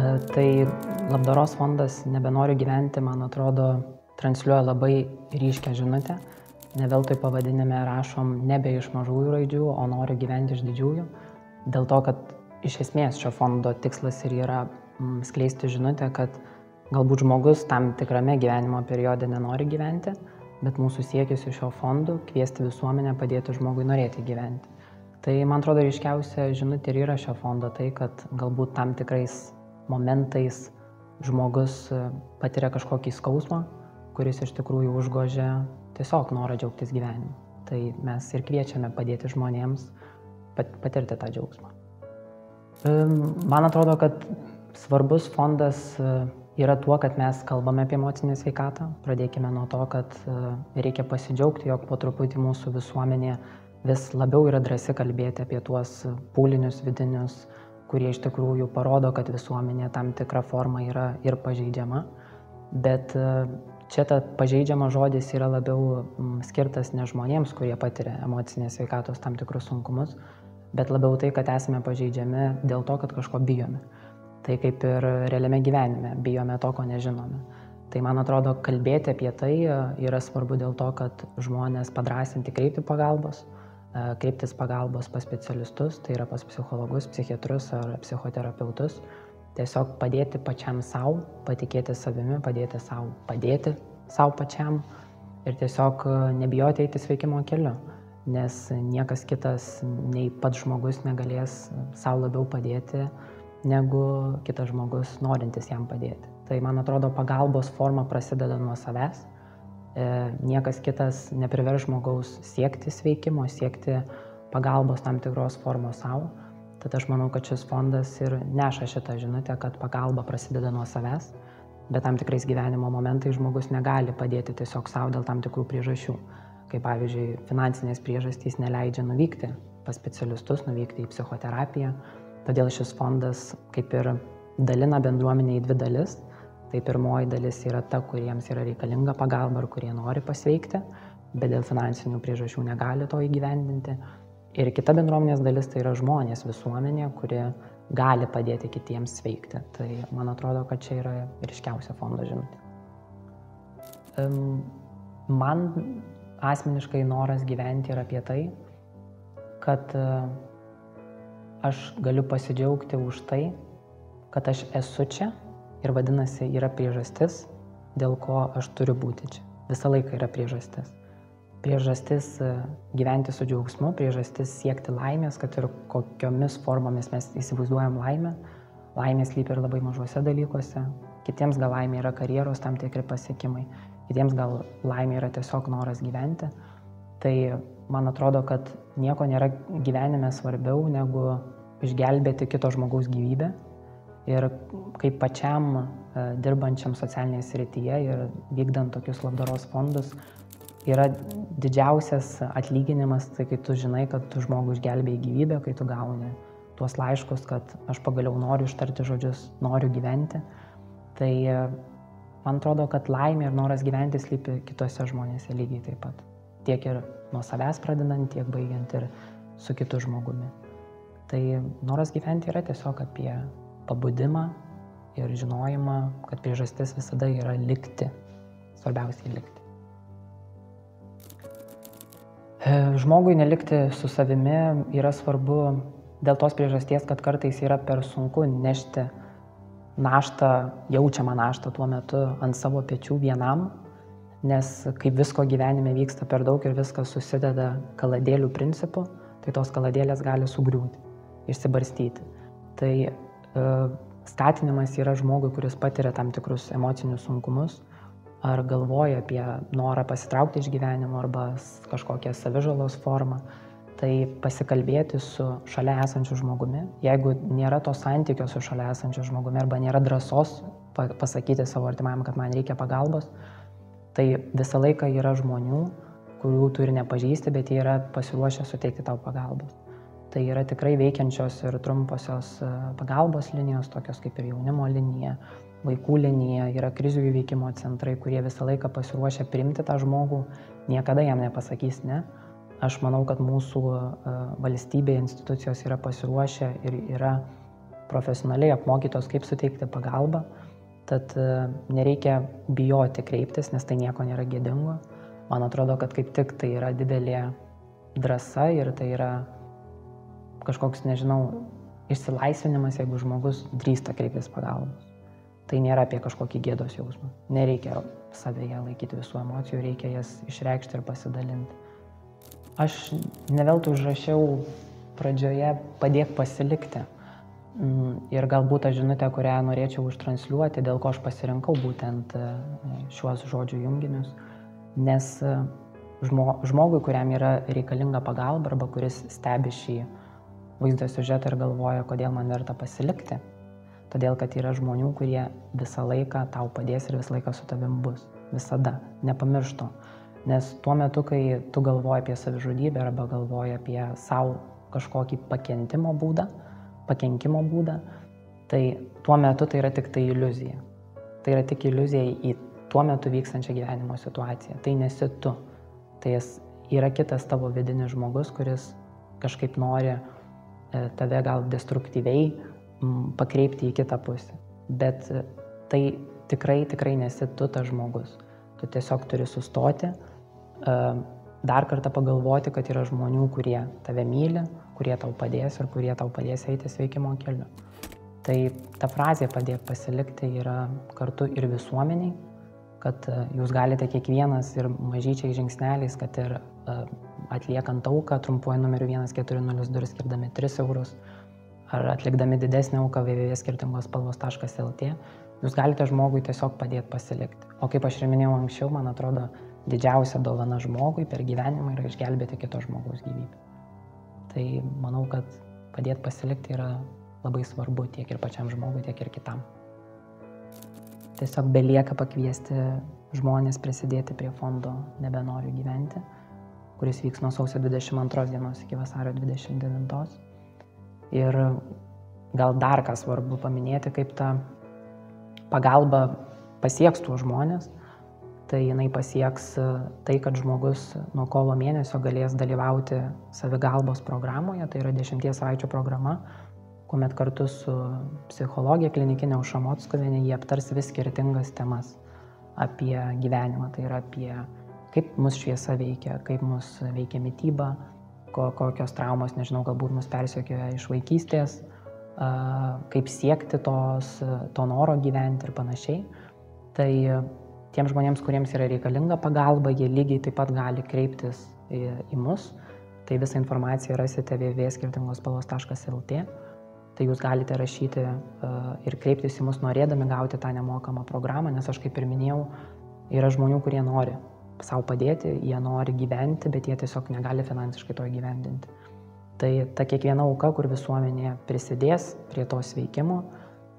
Tai labdaros fondas Nebenoriu gyventi, man atrodo, transliuoja labai ryškią žinutę. Ne veltui pavadinime rašom nebe iš mažųjų raidžių, o noriu gyventi iš didžiųjų. Dėl to, kad iš esmės šio fondo tikslas ir yra skleisti žinutę, kad galbūt žmogus tam tikrame gyvenimo periode nenori gyventi, bet mūsų siekis iš šio fondų kviesti visuomenę padėti žmogui norėti gyventi. Tai man atrodo ryškiausia žinutė ir yra šio fondo tai, kad galbūt tam tikrais momentais žmogus patiria kažkokį skausmą, kuris iš tikrųjų užgožia tiesiog norą džiaugtis gyvenimu. Tai mes ir kviečiame padėti žmonėms patirti tą džiaugsmą. Man atrodo, kad svarbus fondas yra tuo, kad mes kalbame apie emocinę sveikatą. Pradėkime nuo to, kad reikia pasidžiaugti, jog po truputį mūsų visuomenė vis labiau yra drąsi kalbėti apie tuos pūlinius vidinius, kurie iš tikrųjų parodo, kad visuomenė tam tikra forma yra ir pažeidžiama. Bet čia ta pažeidžiama žodis yra labiau skirtas ne žmonėms, kurie patiria emocinės sveikatos tam tikrus sunkumus, bet labiau tai, kad esame pažeidžiami dėl to, kad kažko bijome. Tai kaip ir realiame gyvenime, bijome to, ko nežinome. Tai man atrodo, kalbėti apie tai yra svarbu dėl to, kad žmonės padrąsinti kreiptis pagalbos pas specialistus, tai yra pas psichologus, psichiatrus ar psichoterapeutus. Tiesiog padėti pačiam savo, patikėti savimi, padėti savo pačiam ir tiesiog nebijoti eiti sveikimo keliu, nes niekas kitas nei pats žmogus negalės savo labiau padėti negu kitas žmogus norintis jam padėti. Tai man atrodo, pagalbos forma prasideda nuo savęs. Niekas kitas neprivers žmogaus siekti sveikimo, siekti pagalbos tam tikros formos savo. Tad aš manau, kad šis fondas ir neša šitą žinutę, kad pagalba prasideda nuo savęs, bet tam tikrais gyvenimo momentais žmogus negali padėti tiesiog savo dėl tam tikrų priežasčių. Kaip pavyzdžiui, finansinės priežastys neleidžia nuvykti pas specialistus, nuvykti į psichoterapiją. Todėl šis fondas kaip ir dalina bendruomenę į dvi dalis. Tai pirmoji dalis yra ta, kuriems yra reikalinga pagalba ir kurie nori pasveikti, bet dėl finansinių priežasčių negali to įgyvendinti. Ir kita bendruomenės dalis tai yra žmonės, visuomenė, kurie gali padėti kitiems sveikti. Tai man atrodo, kad čia yra ryškiausia fondo žinutė. Man asmeniškai noras gyventi yra apie tai, kad aš galiu pasidžiaugti už tai, kad aš esu čia. Ir vadinasi, yra priežastis, dėl ko aš turiu būti čia. Visą laiką yra priežastis. Priežastis gyventi su džiaugsmu, priežastis siekti laimės, kad ir kokiomis formomis mes įsivaizduojam laimę. Laimė slypi ir labai mažuose dalykuose. Kitiems gal laimė yra karjeros tam tikri pasiekimai. Kitiems gal laimė yra tiesiog noras gyventi. Tai man atrodo, kad nieko nėra gyvenime svarbiau negu išgelbėti kito žmogaus gyvybę. Ir kaip pačiam dirbančiam socialinėje srityje ir vykdant tokius labdaros fondus, yra didžiausias atlyginimas, tai kai tu žinai, kad tu žmogų išgelbėjai gyvybę, kai tu gauni tuos laiškus, kad aš pagaliau noriu ištarti žodžius, noriu gyventi. Tai man atrodo, kad laimė ir noras gyventi slypi kitose žmonėse lygiai taip pat. Tiek ir nuo savęs pradedant, tiek baigiant ir su kitu žmogumi. Tai noras gyventi yra tiesiog apie pabudimą ir žinojimą, kad priežastis visada yra likti. Svarbiausiai likti. Žmogui nelikti su savimi yra svarbu dėl tos priežasties, kad kartais yra per sunku nešti naštą, jaučiamą naštą tuo metu ant savo pečių vienam, nes kaip visko gyvenime vyksta per daug ir viskas susideda kaladėlių principu, tai tos kaladėlės gali sugriūti, išsibarstyti. Tai skatinimas yra žmogui, kuris patiria tam tikrus emocinius sunkumus, ar galvoja apie norą pasitraukti iš gyvenimo arba kažkokią savižalos formą, tai pasikalbėti su šalia esančiu žmogumi. Jeigu nėra to santykio su šalia esančiu žmogumi arba nėra drąsos pasakyti savo artimajam, kad man reikia pagalbos, tai visą laiką yra žmonių, kurių tu ir nepažįsti, bet jie yra pasiruošę suteikti tau pagalbos. Tai yra tikrai veikiančios ir trumposios pagalbos linijos, tokios kaip ir jaunimo linija, vaikų linija, yra krizių įveikimo centrai, kurie visą laiką pasiruošę priimti tą žmogų, niekada jam nepasakys ne. Aš manau, kad mūsų valstybė, institucijos yra pasiruošę ir yra profesionaliai apmokytos, kaip suteikti pagalbą, tad nereikia bijoti kreiptis, nes tai nieko nėra gėdingo. Man atrodo, kad kaip tik tai yra didelė drąsa ir tai yra kažkoks, nežinau, išsilaisvinimas, jeigu žmogus drįsta kreiptis pagalbos. Tai nėra apie kažkokį gėdos jausmą. Nereikia savyje laikyti visų emocijų, reikia jas išreikšti ir pasidalinti. Aš neveltui užrašiau pradžioje padėk pasilikti. Ir galbūt ta žinutė, kurią norėčiau užtransliuoti, dėl ko aš pasirinkau būtent šiuos žodžių junginius, nes žmogui, kuriam yra reikalinga pagalba arba kuris stebi šį vaizdo siužetą ir galvoja, kodėl man verta pasilikti, todėl kad yra žmonių, kurie visą laiką tau padės ir visą laiką su tavim bus. Visada. Nepamiršk to. Nes tuo metu, kai tu galvoji apie savižudybę arba galvoji apie savo kažkokį pakenkimo būdą, tai tuo metu tai yra tik tai iliuzija. Tai yra tik iliuzija į tuo metu vykstančią gyvenimo situaciją. Tai nesi tu. Tai yra kitas tavo vidinis žmogus, kuris kažkaip nori tave gal destruktyviai pakreipti į kitą pusę. Bet tai tikrai nesi tu tas žmogus. Tu tiesiog turi sustoti, dar kartą pagalvoti, kad yra žmonių, kurie tave myli, kurie tau padės ir kurie tau padės eiti sveikimo keliu. Tai ta frazė padėk pasilikti yra kartu ir visuomeniai, kad jūs galite kiekvienas ir mažyčiais žingsneliais, kad ir atliekant auką trumpuoju numeriu 1402 skirdami 3 eurus, ar atlikdami didesnį auką www.skirtingospalvos.lt, jūs galite žmogui tiesiog padėti pasilikti. O kaip aš ir minėjau anksčiau, man atrodo, didžiausia dovana žmogui per gyvenimą yra išgelbėti kito žmogaus gyvybę. Tai manau, kad padėti pasilikti yra labai svarbu tiek ir pačiam žmogui, tiek ir kitam. Tiesiog belieka pakviesti žmonės prisidėti prie fondo Nebenoriu gyventi, kuris vyks nuo sausio 22 dienos iki vasario 29. Ir gal dar ką svarbu paminėti, kaip ta pagalba pasieks tuos žmonės, tai jinai pasieks tai, kad žmogus nuo kovo mėnesio galės dalyvauti savigalbos programoje, tai yra 10 savaičių programa, kuomet kartu su psichologė klinikinė Aušra Mockuvienė jie aptars vis skirtingas temas apie gyvenimą, tai yra apie kaip mus šviesa veikia, kaip mus veikia mityba, kokios traumos, nežinau, galbūt mus persekioja iš vaikystės, kaip siekti to noro gyventi ir panašiai. Tai tiems žmonėms, kuriems yra reikalinga pagalba, jie lygiai taip pat gali kreiptis į mus. Tai visą informaciją rasite www.skirtingospalvos.lt. Tai jūs galite rašyti ir kreiptis į mus norėdami gauti tą nemokamą programą, nes aš kaip ir minėjau, yra žmonių, kurie nori savo padėti, jie nori gyventi, bet jie tiesiog negali finansiškai to įgyvendinti. Tai ta kiekviena auka, kur visuomenė prisidės prie to sveikimo,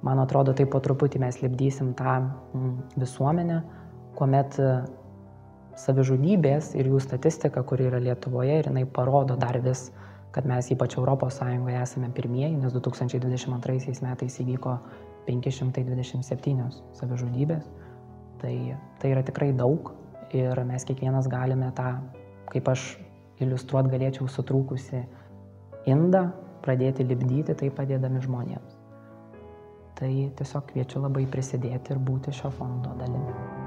man atrodo, tai po truputį mes lipdysim tą visuomenę, kuomet savižudybės ir jų statistika, kuri yra Lietuvoje, ir jinai parodo dar vis, kad mes ypač Europos Sąjungoje esame pirmieji, nes 2022 metais įvyko 527 savižudybės. Tai yra tikrai daug ir mes kiekvienas galime tą, kaip aš iliustruot galėčiau, sutrūkusi indą pradėti lipdyti, tai padėdami žmonėms. Tai tiesiog kviečiu labai prisidėti ir būti šio fondo dalimi.